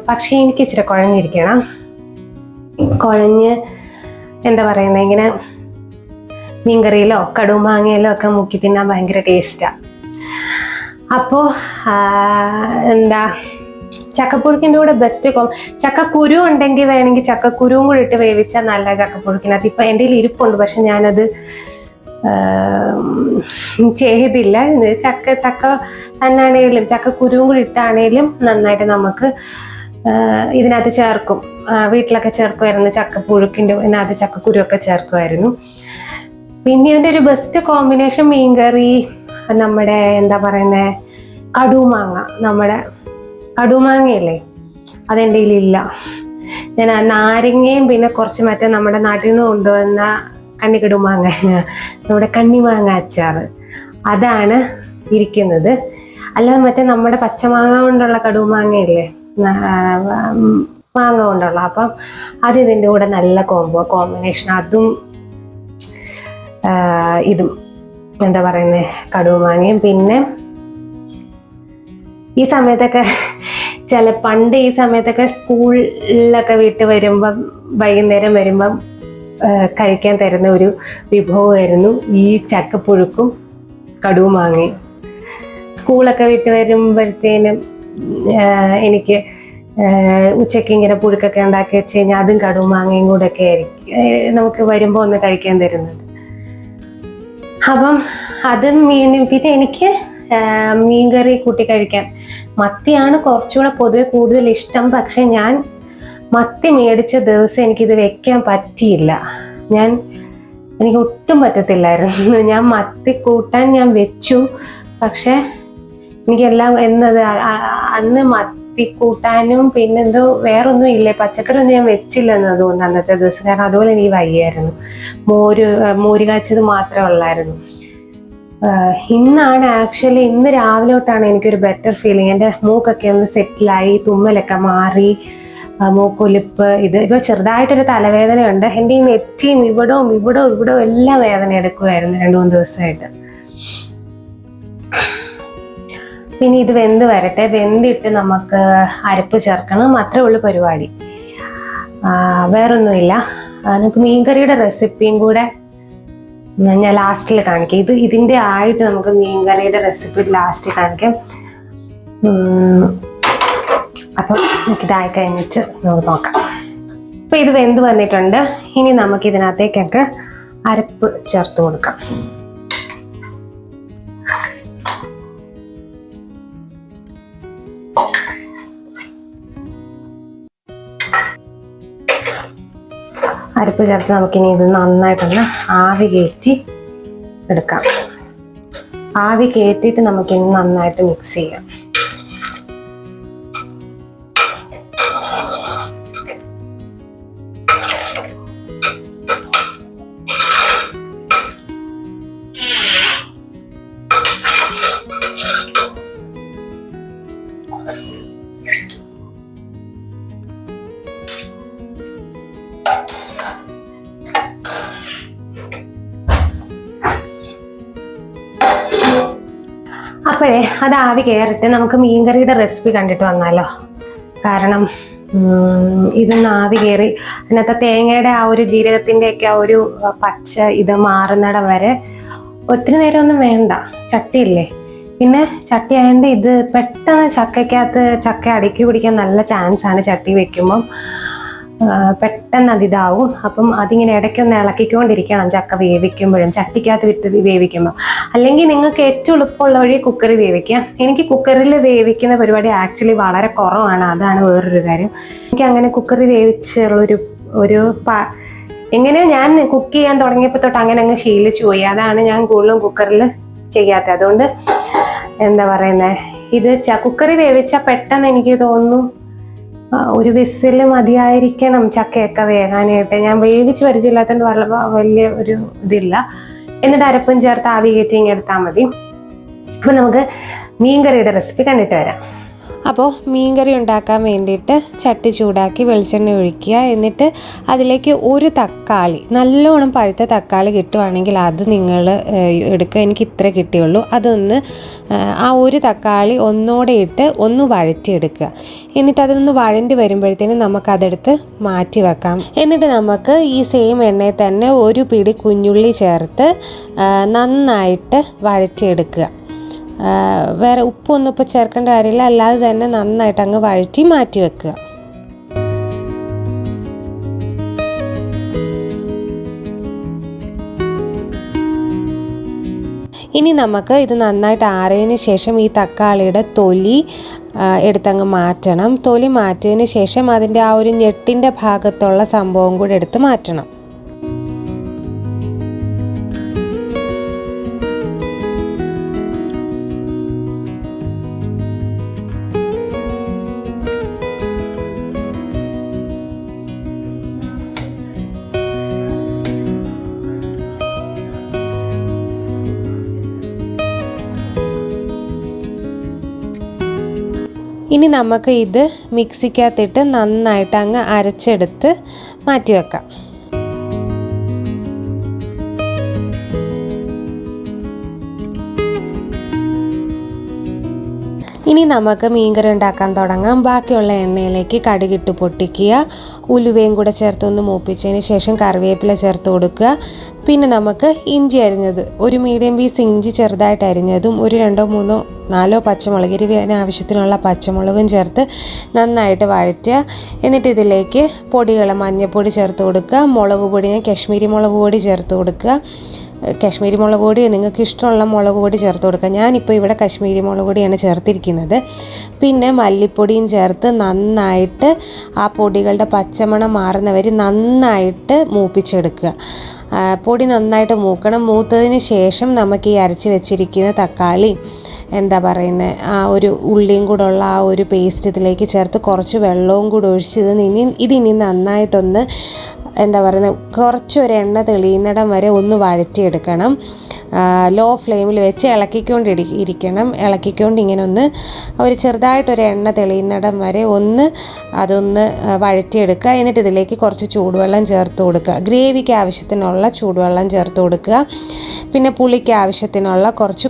പക്ഷേ എനിക്ക് ഇച്ചിരി കുഴഞ്ഞിരിക്കണം. കുഴഞ്ഞ് എന്താ പറയുന്നത്, ഇങ്ങനെ മീൻകറിയിലോ കടുമാങ്ങയിലോ ഒക്കെ മുക്കി തിന്നാൻ ഭയങ്കര ടേസ്റ്റാണ്. അപ്പോൾ എന്താ ചക്കപ്പുഴുക്കിൻ്റെ കൂടെ ബെസ്റ്റ് ചക്കക്കുരു ഉണ്ടെങ്കിൽ വേണമെങ്കിൽ ചക്കക്കുരുവും കൂടി ഇട്ട് വേവിച്ചാൽ നല്ല ചക്കപ്പുഴുക്കിനകത്ത്. ഇപ്പം എൻ്റെ കയ്യിൽ ഇരിപ്പുണ്ട്, പക്ഷെ ഞാനത് ചെയ്തില്ല. ചക്ക തന്നാണേലും ചക്കക്കുരുവും കൂടി ഇട്ടാണേലും നന്നായിട്ട് നമുക്ക് ഇതിനകത്ത് ചേർക്കും. വീട്ടിലൊക്കെ ചേർക്കുമായിരുന്നു, ചക്കപ്പുഴുക്കിൻ്റെ ഇതിനകത്ത് ചക്കക്കുരുവൊക്കെ ചേർക്കുമായിരുന്നു. പിന്നെ ഇതിൻ്റെ ഒരു ബെസ്റ്റ് കോമ്പിനേഷൻ മീൻകറി, നമ്മുടെ എന്താ പറയുന്നത് കടുമാങ്ങ, നമ്മുടെ കടുമാങ്ങയല്ലേ, അതെൻ്റെ കയ്യിലില്ല. ഞാൻ നാരങ്ങയും പിന്നെ കുറച്ച് മറ്റേ നമ്മുടെ നാട്ടിൽ നിന്ന് കൊണ്ടുവന്ന കണ്ണിക്കടുമാങ്ങ, നമ്മുടെ കണ്ണിമാങ്ങ അച്ചാറ്, അതാണ് ഇരിക്കുന്നത്. അല്ലാതെ മറ്റേ നമ്മുടെ പച്ചമാങ്ങ കൊണ്ടുള്ള കടുമാങ്ങയില്ലേ, മാങ്ങ കൊണ്ടുള്ള, അപ്പം അത് ഇതിൻ്റെ കൂടെ നല്ല കോമ്പിനേഷൻ. അതും ഇതും എന്താ പറയുന്നത് കടുമാങ്ങയും. പിന്നെ ഈ സമയത്തൊക്കെ പണ്ട് ഈ സമയത്തൊക്കെ സ്കൂളിലൊക്കെ വിട്ട് വരുമ്പം വൈകുന്നേരം വരുമ്പം കഴിക്കാൻ തരുന്ന ഒരു വിഭവമായിരുന്നു ഈ ചക്കപ്പുഴുക്കും കടുമാങ്ങയും. സ്കൂളൊക്കെ വിട്ട് വരുമ്പോഴത്തേനും എനിക്ക് ഉച്ചയ്ക്ക് ഇങ്ങനെ പുഴുക്കൊക്കെ ഉണ്ടാക്കി വെച്ച് കഴിഞ്ഞാൽ അതും കടുമാങ്ങയും കൂടെ ഒക്കെ ആയിരിക്കും നമുക്ക് വരുമ്പോൾ ഒന്ന് കഴിക്കാൻ തരുന്നത്. അപ്പം അതും പിന്നെ എനിക്ക് മീൻകറി കൂട്ടി കഴിക്കാൻ മത്തിയാണ് കുറച്ചുകൂടെ പൊതുവെ കൂടുതൽ ഇഷ്ടം. പക്ഷെ ഞാൻ മത്തി മേടിച്ച ദിവസം എനിക്കിത് വെക്കാൻ പറ്റിയില്ല. എനിക്ക് ഒട്ടും പറ്റത്തില്ലായിരുന്നു. ഞാൻ മത്തി കൂട്ടാൻ ഞാൻ വെച്ചു, പക്ഷെ എനിക്കെല്ലാം അന്ന് മത്തി കൂട്ടാനും പിന്നെന്തോ വേറൊന്നും ഇല്ലേ, പച്ചക്കറി ഒന്നും ഞാൻ വെച്ചില്ലെന്ന് തോന്നുന്നു അന്നത്തെ ദിവസം. കാരണം അതുപോലെ എനിക്ക് വയ്യായിരുന്നു. മോര് കാച്ചത് മാത്രമേ ഉള്ളായിരുന്നു. ഇന്നാണ് ആക്ച്വലി ഇന്ന് രാവിലെ തൊട്ടാണ് എനിക്കൊരു ബെറ്റർ ഫീലിംഗ്. എൻ്റെ മൂക്കൊക്കെ ഒന്ന് സെറ്റിലായി, തുമ്മലൊക്കെ മാറി, മൂക്കൊലിപ്പ്. ഇപ്പൊ ചെറുതായിട്ടൊരു തലവേദനയുണ്ട്. എൻ്റെ ഈ നെറ്റിയും ഇവിടവും എല്ലാം വേദന എടുക്കുമായിരുന്നു 2-3 ദിവസമായിട്ട്. പിന്നെ ഇത് വെന്ത് വരട്ടെ, വെന്തിട്ട് നമുക്ക് അരപ്പ് ചേർക്കണം, അത്രേ ഉള്ളു പരിപാടി, വേറൊന്നുമില്ല. നമുക്ക് മീൻകറിയുടെ റെസിപ്പിയും കൂടെ ഞാൻ ലാസ്റ്റിൽ കാണിക്കാം. ഇതിൻ്റെ ആയിട്ട് നമുക്ക് മീൻകറിയുടെ റെസിപ്പി ലാസ്റ്റ് കാണിക്കാം. അപ്പം നമുക്കിതായി കഴിഞ്ഞിട്ട് നമുക്ക് നോക്കാം. അപ്പം ഇത് വെന്ത് വന്നിട്ടുണ്ട്. ഇനി നമുക്ക് ഇതിനകത്തേക്കൊക്കെ അരപ്പ് ചേർത്ത് കൊടുക്കാം. അരപ്പ് ചേർത്ത് നമുക്കിനി ഇത് നന്നായിട്ടൊന്ന് ആവി കയറ്റി എടുക്കാം. ആവി കയറ്റിയിട്ട് നമുക്കിനി നന്നായിട്ട് മിക്സ് ചെയ്യാം. അപ്പോഴേ അത് ആവി കയറിട്ട് നമുക്ക് മീൻകറിയുടെ റെസിപ്പി കണ്ടിട്ട് വന്നാലോ. കാരണം ഇതൊന്ന് ആവി കയറി അതിനകത്ത് തേങ്ങയുടെ ആ ഒരു ജീരകത്തിൻ്റെയൊക്കെ ആ ഒരു പച്ച ഇത് മാറുന്നിടം വരെ ഒത്തിരി നേരമൊന്നും വേണ്ട. ചട്ടിയില്ലേ, പിന്നെ ചട്ടി ആയതുകൊണ്ട് ഇത് പെട്ടെന്ന് ചക്ക അടുക്കി പിടിക്കാൻ നല്ല ചാൻസ് ആണ്. ചട്ടി വെക്കുമ്പം പെട്ടെന്ന് അതിതാവും. അപ്പം അതിങ്ങനെ ഇടയ്ക്കൊന്ന് ഇളക്കിക്കൊണ്ടിരിക്കണം ചക്ക വേവിക്കുമ്പോഴും, ചട്ടിക്കകത്ത് വിട്ട് വേവിക്കുമ്പോൾ. അല്ലെങ്കിൽ നിങ്ങൾക്ക് ഏറ്റവും എളുപ്പമുള്ള വഴി കുക്കറിൽ വേവിക്കാം. എനിക്ക് കുക്കറിൽ വേവിക്കുന്ന പരിപാടി ആക്ച്വലി വളരെ കുറവാണ്, അതാണ് വേറൊരു കാര്യം. എനിക്ക് അങ്ങനെ കുക്കറിൽ വേവിച്ചുള്ളൊരു എങ്ങനെയോ ഞാൻ കുക്ക് ചെയ്യാൻ തുടങ്ങിയപ്പോൾ തൊട്ട് അങ്ങനെ അങ്ങ് ശീലിച്ചു പോയി. അതാണ് ഞാൻ കൂടുതലും കുക്കറിൽ ചെയ്യാത്തത്. അതുകൊണ്ട് എന്താ പറയുന്നത്, ഇത് കുക്കറിൽ വേവിച്ചാൽ പെട്ടെന്ന് എനിക്ക് തോന്നുന്നു ഒരു വിസിൽ മതിയായിരിക്കണം ചക്കയൊക്കെ വേകാനായിട്ട്. ഞാൻ വേവിച്ച് പരിചയമില്ലാത്തതുകൊണ്ട് വലിയ ഒരു ഇതില്ല. എന്നിട്ട് അരപ്പും ചേർത്ത് ആവി കയറ്റി എടുത്താൽ മതി. അപ്പം നമുക്ക് മീൻകറിയുടെ റെസിപ്പി കണ്ടിട്ട് വരാം. അപ്പോൾ മീൻകറി ഉണ്ടാക്കാൻ വേണ്ടിയിട്ട് ചട്ടി ചൂടാക്കി വെളിച്ചെണ്ണ ഒഴിക്കുക. എന്നിട്ട് അതിലേക്ക് ഒരു തക്കാളി, നല്ലോണം പഴുത്ത തക്കാളി കിട്ടുവാണെങ്കിൽ അത് നിങ്ങൾ എടുക്കുക. എനിക്ക് ഇത്ര കിട്ടിയുള്ളൂ. അതൊന്ന് ആ ഒരു തക്കാളി ഒന്നോടെ ഇട്ട് ഒന്ന് വഴറ്റിയെടുക്കുക. എന്നിട്ട് അതൊന്ന് വഴണ്ടി വരുമ്പോഴത്തേനും നമുക്കതെടുത്ത് മാറ്റി വെക്കാം. എന്നിട്ട് നമുക്ക് ഈ സെയിം എണ്ണയിൽ തന്നെ ഒരു പിടി കുഞ്ഞുള്ളി ചേർത്ത് നന്നായിട്ട് വഴറ്റിയെടുക്കുക. വേറെ ഉപ്പൊന്നും ഇപ്പോൾ ചേർക്കേണ്ട കാര്യമില്ല, അല്ലാതെ തന്നെ നന്നായിട്ട് അങ്ങ് വഴറ്റി മാറ്റി വെക്കുക. ഇനി നമുക്ക് ഇത് നന്നായിട്ട് ആറിയതിന് ശേഷം ഈ തക്കാളിയുടെ തൊലി എടുത്തങ്ങ് മാറ്റണം. തൊലി മാറ്റിയതിന് ശേഷം അതിൻ്റെ ആ ഒരു ഞെട്ടിൻ്റെ ഭാഗത്തുള്ള സംഭവം കൂടി എടുത്ത് മാറ്റണം. ഇനി നമുക്ക് ഇത് മിക്സിക്കകത്തിട്ട് നന്നായിട്ട് അങ്ങ് അരച്ചെടുത്ത് മാറ്റി വെക്കാം. ഇനി നമുക്ക് മീൻകറി ഉണ്ടാക്കാൻ തുടങ്ങാം. ബാക്കിയുള്ള എണ്ണയിലേക്ക് കടുകിട്ട് പൊട്ടിക്കുക. ഉലുവയും കൂടെ ചേർത്തൊന്ന് മൂപ്പിച്ചതിന് ശേഷം കറിവേപ്പില ചേർത്ത് കൊടുക്കുക. പിന്നെ നമുക്ക് ഇഞ്ചി അരിഞ്ഞത്, ഒരു മീഡിയം പീസ് ഇഞ്ചി ചെറുതായിട്ട് അരിഞ്ഞതും, ഒരു 2, 3, 4 പച്ചമുളക്, എരിവിന് ആവശ്യത്തിനുള്ള പച്ചമുളകും ചേർത്ത് നന്നായിട്ട് വഴറ്റുക. എന്നിട്ട് ഇതിലേക്ക് പൊടികൾ, മഞ്ഞൾപ്പൊടി ചേർത്ത് കൊടുക്കുക. മുളക് പൊടി, ഞാൻ കാശ്മീരി മുളക് പൊടി ചേർത്ത് കൊടുക്കുക. കാശ്മീരി മുളക് പൊടി നിങ്ങൾക്ക് ഇഷ്ടമുള്ള മുളക് പൊടി ചേർത്ത് കൊടുക്കുക. ഞാനിപ്പോൾ ഇവിടെ കാശ്മീരി മുളക് പൊടിയാണ് ചേർത്തിരിക്കുന്നത്. പിന്നെ മല്ലിപ്പൊടിയും ചേർത്ത് നന്നായിട്ട് ആ പൊടികളുടെ പച്ചമണം മാറുന്നവർ നന്നായിട്ട് മൂപ്പിച്ചെടുക്കുക. പൊടി നന്നായിട്ട് മൂക്കണം. മൂത്തതിന് ശേഷം നമുക്ക് ഈ അരച്ച് വെച്ചിരിക്കുന്ന തക്കാളി, എന്താ പറയുന്നത്, ആ ഒരു ഉള്ളിയും കൂടെ ഉള്ള ആ ഒരു പേസ്റ്റ് ഇതിലേക്ക് ചേർത്ത് കുറച്ച് വെള്ളവും കൂടെ ഒഴിച്ച് ഇതിനി നന്നായിട്ടൊന്ന്, എന്താ പറയുന്നത്, കുറച്ചൊരു എണ്ണ തെളിയുന്നിടം വരെ ഒന്ന് വഴറ്റിയെടുക്കണം. ലോ ഫ്ലെയിമിൽ വെച്ച് ഇളക്കിക്കൊണ്ട് ഇങ്ങനെ ഒന്ന് ഒരു ചെറുതായിട്ടൊരു എണ്ണ തെളിയുന്നിടം വരെ അതൊന്ന് വഴറ്റിയെടുക്കുക. എന്നിട്ട് ഇതിലേക്ക് കുറച്ച് ചൂടുവെള്ളം ചേർത്ത് കൊടുക്കുക. ഗ്രേവിക്ക് ആവശ്യത്തിനുള്ള ചൂടുവെള്ളം ചേർത്ത് കൊടുക്കുക. പിന്നെ പുളിക്ക് ആവശ്യത്തിനുള്ള കുറച്ച്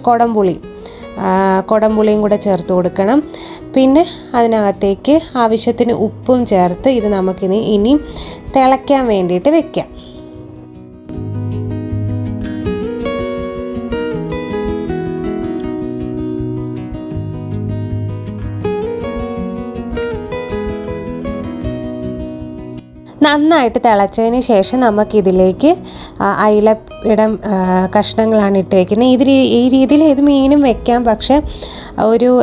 കുടംപുളിയും കൂടെ ചേർത്ത് കൊടുക്കണം. പിന്നെ അതിനകത്തേക്ക് ആവശ്യത്തിന് ഉപ്പും ചേർത്ത് ഇത് നമുക്കിനി തിളയ്ക്കാൻ വേണ്ടിയിട്ട് വെക്കാം. നന്നായിട്ട് തിളച്ചതിന് ശേഷം നമുക്കിതിലേക്ക് അയിലയുടെ കഷ്ണങ്ങളാണ് ഇട്ടേക്കുന്നത്. ഈ രീതിയിൽ ഏത് മീനും വെക്കാം. പക്ഷേ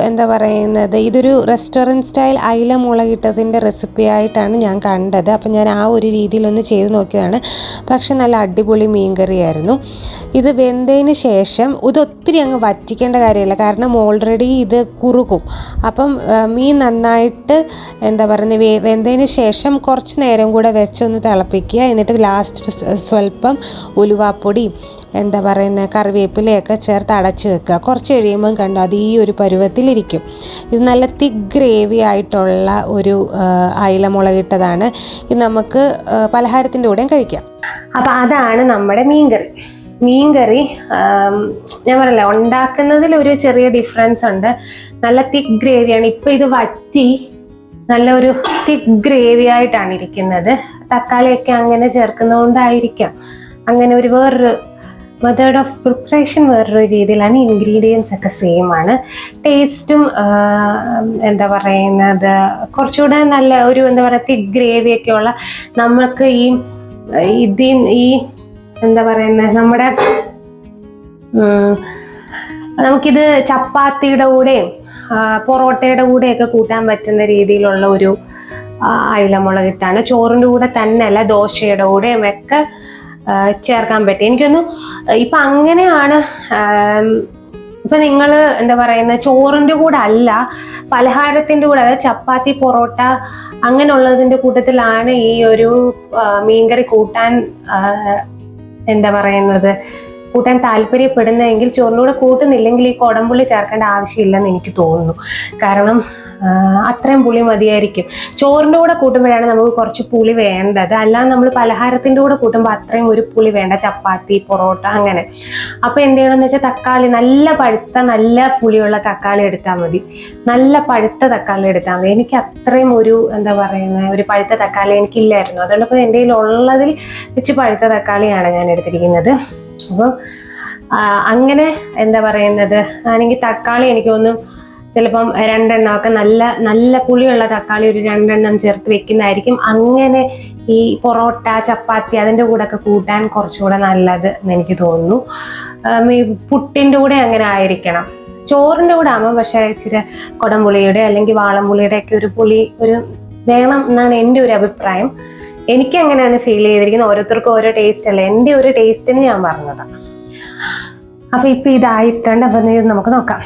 എന്താ പറയുന്നത്, ഇതൊരു റെസ്റ്റോറൻറ്റ് സ്റ്റൈൽ അയില മുളകിട്ടതിൻ്റെ റെസിപ്പി ആയിട്ടാണ് ഞാൻ കണ്ടത്. അപ്പം ഞാൻ ആ ഒരു രീതിയിലൊന്ന് ചെയ്ത് നോക്കിയതാണ്. പക്ഷെ നല്ല അടിപൊളി മീൻ കറിയായിരുന്നു. ഇത് വെന്തതിന് ശേഷം ഇതൊത്തിരി അങ്ങ് വറ്റിക്കേണ്ട കാര്യമില്ല, കാരണം ഓൾറെഡി ഇത് കുറുകും. അപ്പം മീൻ നന്നായിട്ട്, എന്താ പറയുന്നത്, വെന്തതിന് ശേഷം കുറച്ച് നേരം കൂടെ വെച്ചൊന്ന് തിളപ്പിക്കുക. എന്നിട്ട് ലാസ്റ്റ് സ്വല്പം ഉലുവാപ്പൊടി, എന്താ പറയുന്നത്, കറിവേപ്പിലയൊക്കെ ചേർത്ത് അടച്ച് വെക്കുക. കുറച്ച് കഴിയുമ്പം കണ്ടു അത് ഈ ഒരു പരുവത്തിലിരിക്കും. ഇത് നല്ല തിക്ക് ഗ്രേവി ആയിട്ടുള്ള ഒരു അയില മുളകിട്ടതാണ്. ഇത് നമുക്ക് പലഹാരത്തിൻ്റെ കൂടെയും കഴിക്കാം. അപ്പം അതാണ് നമ്മുടെ മീൻകറി. ഞാൻ പറയല്ല, ഉണ്ടാക്കുന്നതിൽ ഒരു ചെറിയ ഡിഫറൻസ് ഉണ്ട്. നല്ല തിക്ക് ഗ്രേവിയാണ്. ഇപ്പം ഇത് വറ്റി നല്ല ഒരു തിക്ക് ഗ്രേവി ആയിട്ടാണ് ഇരിക്കുന്നത്. തക്കാളിയൊക്കെ അങ്ങനെ ചേർക്കുന്നതുകൊണ്ടായിരിക്കാം അങ്ങനെ ഒരു വേറൊരു മെത്തേഡ് ഓഫ് പ്രിപ്പറേഷൻ, വേറൊരു രീതിയിലാണ്. ഇൻഗ്രീഡിയൻസ് ഒക്കെ സെയിം ആണ്. ടേസ്റ്റും എന്താ പറയുന്നത് കുറച്ചുകൂടെ നല്ല ഒരു, എന്താ പറയുക, തിക്ക് ഗ്രേവിയൊക്കെ ഉള്ള, നമുക്ക് ഈ എന്താ പറയുന്നത്, നമുക്കിത് ചപ്പാത്തിയുടെ കൂടെയും പൊറോട്ടയുടെ കൂടെയൊക്കെ കൂട്ടാൻ പറ്റുന്ന രീതിയിലുള്ള ഒരു അയിലമുളകിട്ടാണ്. ചോറിൻ്റെ കൂടെ തന്നെയല്ല, ദോശയുടെ കൂടെയും ഒക്കെ ചേർക്കാൻ പറ്റും. എനിക്കൊന്നു ഇപ്പം അങ്ങനെയാണ്. ഇപ്പം നിങ്ങൾ എന്താ പറയുന്നത്, ചോറിൻ്റെ കൂടെ അല്ല, പലഹാരത്തിൻ്റെ കൂടെ, അതായത് ചപ്പാത്തി, പൊറോട്ട അങ്ങനെയുള്ളതിൻ്റെ കൂട്ടത്തിലാണ് ഈ ഒരു മീൻകറി കൂട്ടാൻ, എന്താ പറയുന്നത്, കൂട്ടാൻ താല്പര്യപ്പെടുന്നതെങ്കിൽ ചോറിൻ്റെ കൂടെ കൂട്ടുന്നില്ലെങ്കിൽ ഈ കുടംപുളി ചേർക്കേണ്ട ആവശ്യമില്ലെന്ന് എനിക്ക് തോന്നുന്നു. കാരണം അത്രയും പുളി മതിയായിരിക്കും. ചോറിൻ്റെ കൂടെ കൂട്ടുമ്പോഴാണ് നമുക്ക് കുറച്ച് പുളി വേണ്ടത്, അല്ലാതെ നമ്മൾ പലഹാരത്തിൻ്റെ കൂടെ കൂട്ടുമ്പോൾ അത്രയും ഒരു പുളി വേണ്ട, ചപ്പാത്തി, പൊറോട്ട അങ്ങനെ. അപ്പോൾ എന്ത് ചെയ്യണമെന്ന് വെച്ചാൽ തക്കാളി നല്ല പഴുത്ത നല്ല പുളിയുള്ള തക്കാളി എടുത്താൽ മതി. നല്ല പഴുത്ത തക്കാളി എടുത്താൽ മതി. എനിക്ക് അത്രയും ഒരു എന്താ പറയുന്നത് ഒരു പഴുത്ത തക്കാളി എനിക്കില്ലായിരുന്നു. അതുകൊണ്ട് ഇപ്പോൾ എൻ്റെ കയ്യിലുള്ളതിൽ വെച്ച് പഴുത്ത തക്കാളിയാണ് ഞാൻ എടുത്തിരിക്കുന്നത്. അപ്പം അങ്ങനെ എന്താ പറയുന്നത് ആണെങ്കിൽ തക്കാളി എനിക്ക് തോന്നുന്നു ചിലപ്പം 2 എണ്ണമൊക്കെ നല്ല നല്ല പുളിയുള്ള തക്കാളി ഒരു 2 എണ്ണം ചേർത്ത് വെക്കുന്നതായിരിക്കും അങ്ങനെ ഈ പൊറോട്ട, ചപ്പാത്തി അതിൻ്റെ കൂടെ ഒക്കെ കൂട്ടാൻ കുറച്ചുകൂടെ നല്ലത് എന്ന് എനിക്ക് തോന്നുന്നു. ഈ പുട്ടിൻ്റെ കൂടെ അങ്ങനെ ആയിരിക്കണം. ചോറിൻ്റെ കൂടെ ആകുമ്പോൾ പക്ഷേ ഇച്ചിരി കുടംപുളിയുടെ അല്ലെങ്കിൽ വാളംപുളിയുടെ ഒക്കെ ഒരു പുളി ഒരു വേണം എന്നാണ് എൻ്റെ ഒരു അഭിപ്രായം. എനിക്ക് അങ്ങനെയാണ് ഫീൽ ചെയ്തിരിക്കുന്നത്. ഓരോരുത്തർക്കും ഓരോ ടേസ്റ്റ് അല്ലേ, എൻ്റെ ഒരു ടേസ്റ്റിന് ഞാൻ പറഞ്ഞതാണ്. അപ്പൊ ഇപ്പൊ ഇതായിട്ടുണ്ട്. അപ്പൊ നമുക്ക് നോക്കാം.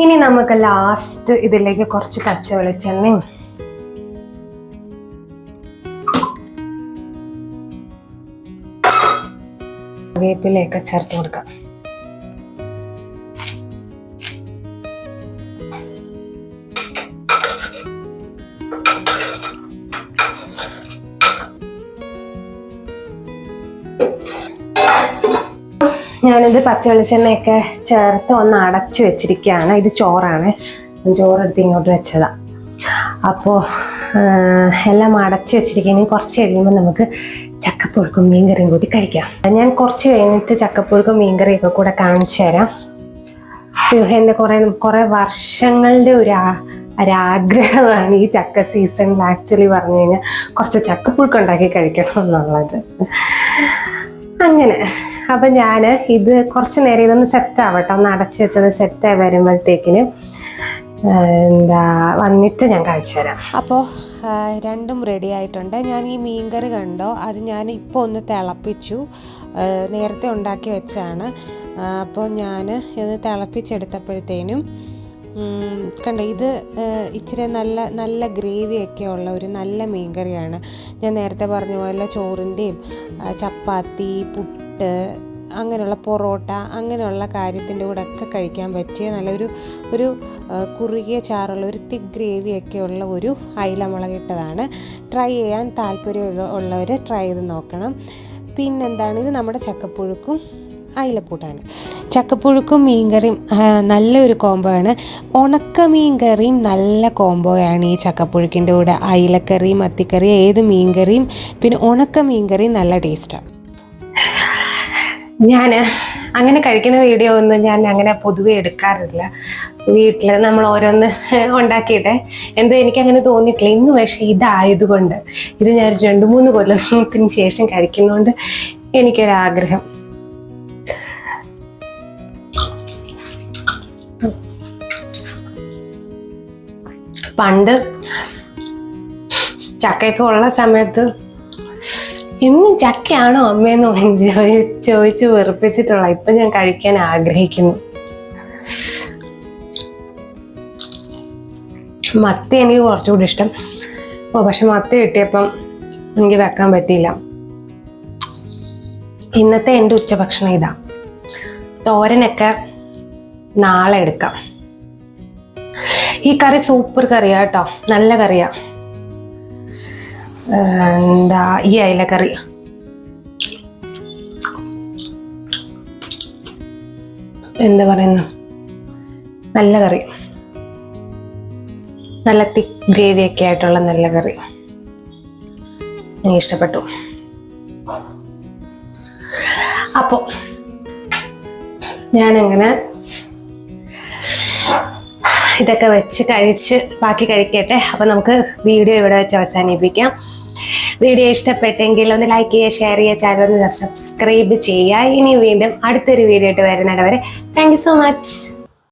ഇനി നമുക്ക് ലാസ്റ്റ് ഇതിലേക്ക് കുറച്ച് പച്ച വെളിച്ചെണ്ണയും വേപ്പിലയൊക്കെ ചേർത്ത് കൊടുക്കാം. ഞാനിത് പച്ച വെളിച്ചെണ്ണയൊക്കെ ചേർത്ത് ഒന്ന് അടച്ചു വെച്ചിരിക്കുകയാണ്. ഇത് ചോറാണ്, ചോറെടുത്ത് ഇങ്ങോട്ട് വെച്ചതാ. അപ്പോൾ എല്ലാം അടച്ചു വെച്ചിരിക്കുകയാണെങ്കിൽ കുറച്ച് കഴിയുമ്പോൾ നമുക്ക് ചക്കപ്പുഴുക്കും മീൻകറിയും കൂടി കഴിക്കാം. ഞാൻ കുറച്ച് കഴിഞ്ഞിട്ട് ചക്കപ്പുഴുക്കും മീൻകറിയൊക്കെ കൂടെ കാണിച്ചു തരാം. എൻ്റെ കുറേ വർഷങ്ങളുടെ ഒരാഗ്രഹമാണ് ഈ ചക്ക സീസണിൽ ആക്ച്വലി പറഞ്ഞു കഴിഞ്ഞാൽ കുറച്ച് ചക്കപ്പുഴുക്ക് ഉണ്ടാക്കി കഴിക്കണം എന്നുള്ളത്. അങ്ങനെ അപ്പം ഞാൻ ഇത് കുറച്ച് നേരം ഇതൊന്ന് സെറ്റ് ആവട്ടെ, ഒന്ന് അടച്ചു വെച്ചത് സെറ്റായി വരുമ്പോഴത്തേക്കിന് വന്നിട്ട് ഞാൻ കഴിച്ചു തരാം. അപ്പോൾ രണ്ടും റെഡി ആയിട്ടുണ്ട്. ഞാൻ ഈ മീൻകറി കണ്ടോ, അത് ഞാൻ ഇപ്പോൾ ഒന്ന് തിളപ്പിച്ചു, നേരത്തെ ഉണ്ടാക്കി വെച്ചാണ്. അപ്പോൾ ഞാൻ ഇത് തിളപ്പിച്ചെടുത്തപ്പോഴത്തേനും കണ്ടോ, ഇത് ഇച്ചിരി നല്ല ഗ്രേവിയൊക്കെ ഉള്ള ഒരു നല്ല മീൻകറിയാണ്. ഞാൻ നേരത്തെ പറഞ്ഞ പോലെ ചോറിൻ്റെയും ചപ്പാത്തി, പുട്ട്, അങ്ങനെയുള്ള പൊറോട്ട അങ്ങനെയുള്ള കാര്യത്തിൻ്റെ കൂടെ ഒക്കെ കഴിക്കാൻ പറ്റിയ നല്ലൊരു കുറുകിയ ചാറുള്ള ഒരു തിക്ക് ഗ്രേവിയൊക്കെ ഉള്ള ഒരു അയില മുളകിട്ടതാണ്. ട്രൈ ചെയ്യാൻ താല്പര്യമുള്ളവർ ട്രൈ ചെയ്ത് നോക്കണം. പിന്നെന്താണ്, ഇത് നമ്മുടെ ചക്കപ്പുഴുക്കും അയിലക്കൂട്ടാണ്. ചക്കപ്പുഴുക്കും മീൻകറിയും നല്ലൊരു കോംബോയാണ്. ഉണക്ക മീൻകറിയും നല്ല കോംബോയാണ് ഈ ചക്കപ്പുഴുക്കിൻ്റെ കൂടെ. അയിലക്കറി, മത്തിക്കറി, ഏത് മീൻകറിയും പിന്നെ ഉണക്ക മീൻകറിയും നല്ല ടേസ്റ്റാണ്. ഞാൻ അങ്ങനെ കഴിക്കുന്ന വീഡിയോ ഒന്നും ഞാൻ അങ്ങനെ പൊതുവെ എടുക്കാറില്ല. വീട്ടിൽ നമ്മൾ ഓരോന്ന് ഉണ്ടാക്കിയിട്ട് എന്തോ എനിക്കങ്ങനെ തോന്നിയിട്ടില്ല. ഇന്ന് പക്ഷേ ഇതായതുകൊണ്ട്, ഇത് ഞാൻ 2-3 കൊല്ലത്തിന് ശേഷം കഴിക്കുന്നതുകൊണ്ട് എനിക്കൊരാഗ്രഹം. പണ്ട് ചക്കയൊക്കെ ഉള്ള സമയത്ത് ഇന്നും ചക്കയാണോ അമ്മയെന്നോ ചോദിച്ച് വെറുപ്പിച്ചിട്ടുള്ള ഇപ്പൊ ഞാൻ കഴിക്കാൻ ആഗ്രഹിക്കുന്നു. മത്തി എനിക്ക് കുറച്ചുകൂടി ഇഷ്ടം. പക്ഷെ മത്തി കിട്ടിയപ്പം എനിക്ക് വെക്കാൻ പറ്റിയില്ല. ഇന്നത്തെ എൻ്റെ ഉച്ചഭക്ഷണം ഇതാ. തോരനൊക്കെ നാളെ എടുക്കാം. ഈ കറി സൂപ്പർ കറിയാ കേട്ടോ, നല്ല കറിയാ. ഈ അയിലക്കറി എന്താ പറയുന്ന നല്ല കറി, നല്ല തിക്ക് ഗ്രേവിയൊക്കെ ആയിട്ടുള്ള നല്ല കറി. എനിക്ക് ഇഷ്ടപ്പെട്ടു. അപ്പോൾ ഞാനങ്ങനെ ഇതൊക്കെ വെച്ച് കഴിച്ച് ബാക്കി കഴിക്കട്ടെ. അപ്പം നമുക്ക് വീഡിയോ ഇവിടെ വെച്ച് അവസാനിപ്പിക്കാം. വീഡിയോ ഇഷ്ടപ്പെട്ടെങ്കിൽ ഒന്ന് ലൈക്ക് ചെയ്യുക, ഷെയർ ചെയ്യുക, ചാനൽ ഒന്ന് സബ്സ്ക്രൈബ് ചെയ്യുക. ഇനി വീണ്ടും അടുത്തൊരു വീഡിയോ ആയിട്ട് വരുന്നിടവരെ താങ്ക് യു സോ മച്ച്.